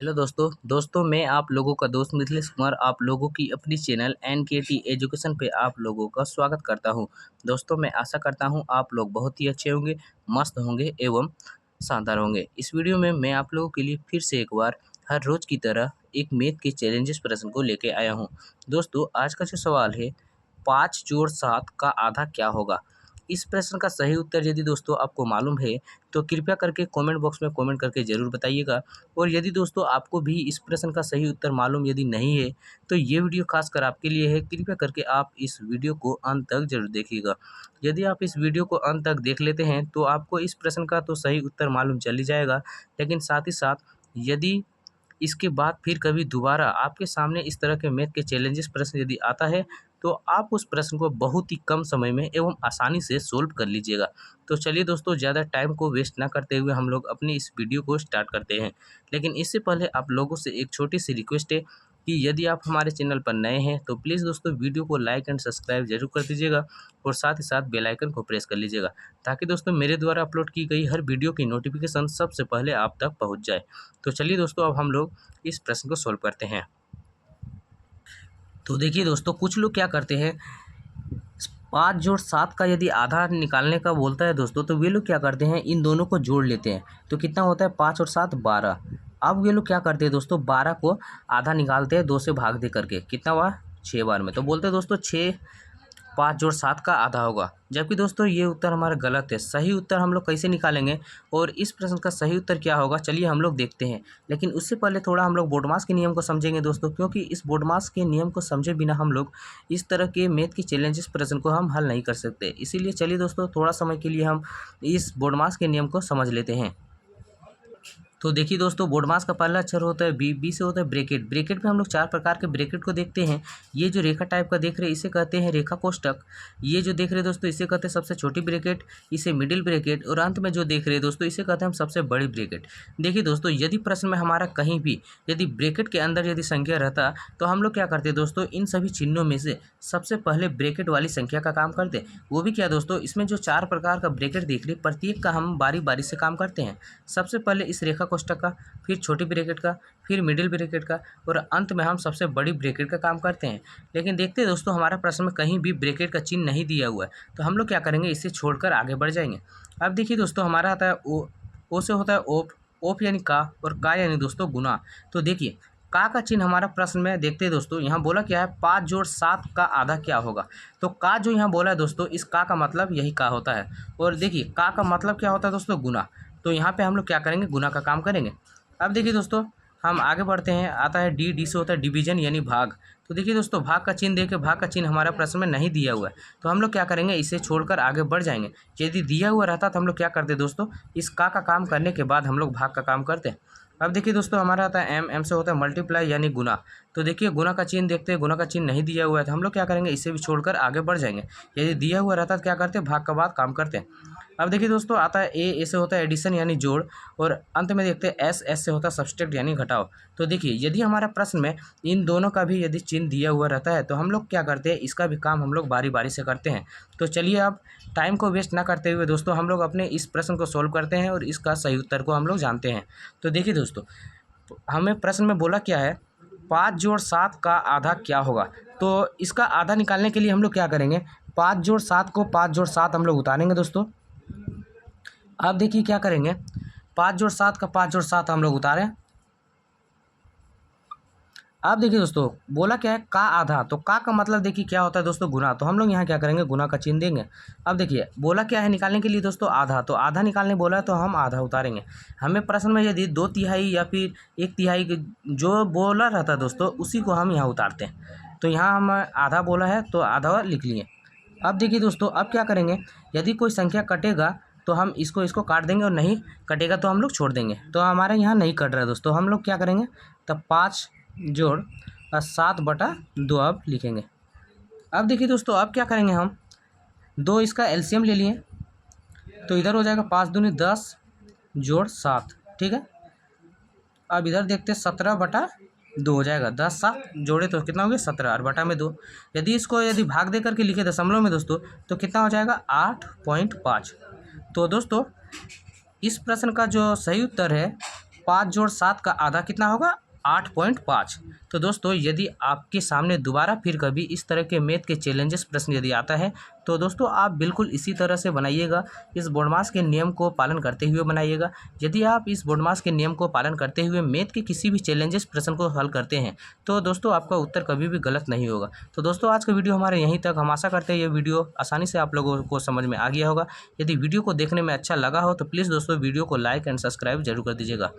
Hello दोस्तों मैं आप लोगों का दोस्त मिथिलेश कुमार आप लोगों की अपनी चैनल एनकेटी एजुकेशन पे आप लोगों का स्वागत करता हूं। दोस्तों मैं आशा करता हूं आप लोग बहुत ही अच्छे होंगे, मस्त होंगे एवं शानदार होंगे। इस वीडियो में मैं आप लोगों के लिए फिर से एक बार हर रोज़ की तरह एक मैथ के चैलेंजेस प्रश्न को लेके आया हूँ। दोस्तों आज का जो सवाल है 5 जोड़ 7 का आधा क्या होगा। इस प्रश्न का सही उत्तर यदि दोस्तों आपको मालूम है तो कृपया करके कमेंट बॉक्स में कमेंट करके ज़रूर बताइएगा। और यदि दोस्तों आपको भी इस प्रश्न का सही उत्तर मालूम यदि नहीं है तो ये वीडियो खासकर आपके लिए है। कृपया करके आप इस वीडियो को अंत तक जरूर देखिएगा। यदि आप इस वीडियो को अंत तक देख लेते हैं तो आपको इस प्रश्न का तो सही उत्तर मालूम चल ही जाएगा, लेकिन साथ ही साथ यदि इसके बाद फिर कभी दोबारा आपके सामने इस तरह के मैथ के चैलेंजेस प्रश्न यदि आता है तो आप उस प्रश्न को बहुत ही कम समय में एवं आसानी से सोल्व कर लीजिएगा। तो चलिए दोस्तों ज़्यादा टाइम को वेस्ट ना करते हुए हम लोग अपनी इस वीडियो को स्टार्ट करते हैं। लेकिन इससे पहले आप लोगों से एक छोटी सी रिक्वेस्ट है कि यदि आप हमारे चैनल पर नए हैं तो प्लीज़ दोस्तों वीडियो को लाइक एंड सब्सक्राइब जरूर कर दीजिएगा और साथ ही साथ बेल आइकन को प्रेस कर लीजिएगा, ताकि दोस्तों मेरे द्वारा अपलोड की गई हर वीडियो की नोटिफिकेशन सबसे पहले आप तक पहुंच जाए। तो चलिए दोस्तों अब हम लोग इस प्रश्न को सॉल्व करते हैं। तो देखिए दोस्तों कुछ लोग क्या करते हैं 5 जोड़ 7 का यदि आधा निकालने का बोलता है दोस्तों तो वे लोग क्या करते हैं इन दोनों को जोड़ लेते हैं। तो कितना होता है 5 और 7 12। अब वे लोग क्या करते हैं दोस्तों 12 को आधा निकालते हैं 2 से भाग दे करके, कितना हुआ 6 बार में। तो बोलते हैं दोस्तों 6 5 जोड़ 7 का आधा होगा, जबकि दोस्तों ये उत्तर हमारा गलत है। सही उत्तर हम लोग कैसे निकालेंगे और इस प्रश्न का सही उत्तर क्या होगा चलिए हम लोग देखते हैं। लेकिन उससे पहले थोड़ा हम लोग बोडमास के नियम को समझेंगे दोस्तों, क्योंकि इस बोडमास के नियम को समझे बिना हम लोग इस तरह के मैथ की चैलेंजेस प्रश्न को हम हल नहीं कर सकते। इसीलिए चलिए दोस्तों थोड़ा समय के लिए हम इस बोडमास के नियम को समझ लेते हैं। तो देखिए दोस्तों बोडमास का पहला अक्षर होता है बी, बी से होता है ब्रैकेट। ब्रैकेट में हम लोग 4 प्रकार के ब्रैकेट को देखते हैं। ये जो रेखा टाइप का देख रहे हैं इसे कहते हैं रेखा कोष्टक। ये जो देख रहे हैं दोस्तों इसे कहते हैं सबसे छोटी ब्रैकेट, इसे मिडिल ब्रैकेट, और अंत में जो देख रहे हैं दोस्तों इसे कहते हैं हम सबसे बड़ी ब्रैकेट। देखिए दोस्तों यदि प्रश्न में हमारा कहीं भी यदि ब्रैकेट के अंदर यदि संख्या रहता तो हम लोग क्या करते हैं दोस्तों इन सभी चिन्हों में से सबसे पहले ब्रैकेट वाली संख्या का काम करते। वो भी क्या दोस्तों इसमें जो 4 प्रकार का ब्रैकेट देख रहे प्रत्येक का हम बारी बारी से काम करते हैं। सबसे पहले इस रेखा कोष्टक का, फिर छोटी ब्रैकेट का, फिर मिडिल ब्रैकेट का, और अंत में हम सबसे बड़ी ब्रैकेट का काम करते हैं। लेकिन देखते हैं दोस्तों हमारा प्रश्न में कहीं भी ब्रैकेट का चिन्ह नहीं दिया हुआ है, तो हम लोग क्या करेंगे इसे छोड़कर आगे बढ़ जाएंगे। अब देखिए दोस्तों हमारा आता है ओ से होता है ओप, ओप यानी का, और का यानी दोस्तों गुना। तो देखिए का चिन्ह हमारा प्रश्न में देखते हैं दोस्तों यहाँ बोला क्या है 5 जोड़ 7 का आधा क्या होगा। तो का जो यहाँ बोला है दोस्तों इस का मतलब यही का होता है। और देखिए का मतलब क्या होता है दोस्तों गुना। तो यहाँ पे हम लोग क्या करेंगे गुना का काम करेंगे। अब देखिए दोस्तों हम आगे बढ़ते हैं, आता है डी, डी से होता है डिवीजन यानी भाग। तो देखिए दोस्तों भाग का चिन्ह देके भाग का चिन्ह हमारा प्रश्न में नहीं दिया हुआ है, तो हम लोग क्या करेंगे इसे छोड़कर आगे बढ़ जाएंगे। यदि दिया हुआ रहता तो हम लोग क्या करते दोस्तों इस का काम करने के बाद हम लोग भाग का काम करते हैं। अब देखिए दोस्तों हमारा आता है एम, एम से होता है मल्टीप्लाई यानी गुना। तो देखिए गुना का चिन्ह देखते हैं, गुना का चिन्ह नहीं दिया हुआ है तो हम लोग क्या करेंगे इसे भी छोड़कर आगे बढ़ जाएंगे। यदि दिया हुआ रहता तो क्या करते भाग का बाद काम करते हैं। अब देखिए दोस्तों आता है ए, ए से होता है एडिशन यानी जोड़, और अंत में देखते हैं एस, एस से होता है सब्सट्रैक्ट यानी घटाओ। तो देखिए यदि हमारा प्रश्न में इन दोनों का भी यदि चिन्ह दिया हुआ रहता है तो हम लोग क्या करते हैं इसका भी काम हम लोग बारी बारी से करते हैं। तो चलिए अब टाइम को वेस्ट ना करते हुए दोस्तों हम लोग अपने इस प्रश्न को सॉल्व करते हैं और इसका सही उत्तर को हम लोग जानते हैं। तो देखिए दोस्तों हमें प्रश्न में बोला क्या है 5 जोड़ 7 का आधा क्या होगा। तो इसका आधा निकालने के लिए हम लोग क्या करेंगे 5 जोड़ 7 को 5 जोड़ 7 हम लोग उतारेंगे दोस्तों। अब देखिए क्या करेंगे 5 जोड़ 7 का 5 जोड़ 7 हम लोग उतारें। अब देखिए दोस्तों बोला क्या है का आधा, तो का मतलब देखिए क्या होता है दोस्तों गुना। तो हम लोग यहाँ क्या करेंगे गुना का चिन्ह देंगे। अब देखिए बोला क्या है निकालने के लिए दोस्तों आधा, तो आधा निकालने बोला है तो हम आधा उतारेंगे। हमें प्रश्न में यदि 2/3 या फिर 1/3 जो बोला रहता है दोस्तों उसी को हम यहाँ उतारते हैं। तो यहाँ हम आधा बोला है तो आधा लिख लिए। अब देखिए दोस्तों अब क्या करेंगे यदि कोई संख्या कटेगा तो हम इसको काट देंगे, और नहीं कटेगा तो हम लोग छोड़ देंगे। तो हमारे यहाँ नहीं कट रहा है दोस्तों, हम लोग क्या करेंगे तब 5 जोड़ 7/2 अब लिखेंगे। अब देखिए दोस्तों अब क्या करेंगे हम 2 इसका एलसीएम ले लिए, तो इधर हो जाएगा 5 दूनी 10 जोड़ 7, ठीक है। अब इधर देखते 17/2 हो जाएगा, 10 7 जोड़े तो कितना हो गया 17 और बटा में 2। यदि इसको यदि भाग दे करके लिखे दशमलव में दोस्तों तो कितना हो जाएगा 8.5। तो दोस्तों इस प्रश्न का जो सही उत्तर है 5 जोड़ 7 का आधा कितना होगा 8.5। तो दोस्तों यदि आपके सामने दोबारा फिर कभी इस तरह के मैथ के चैलेंजेस प्रश्न यदि आता है तो दोस्तों आप बिल्कुल इसी तरह से बनाइएगा, इस बोर्डमास के नियम को पालन करते हुए बनाइएगा। यदि आप इस बोर्डमास के नियम को पालन करते हुए मैथ के किसी भी चैलेंजेस प्रश्न को हल करते हैं तो दोस्तों आपका उत्तर कभी भी गलत नहीं होगा। तो दोस्तों आज का वीडियो हमारे यहीं तक। हम आशा करते हैं ये वीडियो आसानी से आप लोगों को समझ में आ गया होगा। यदि वीडियो को देखने में अच्छा लगा हो तो प्लीज़ दोस्तों वीडियो को लाइक एंड सब्सक्राइब जरूर कर दीजिएगा।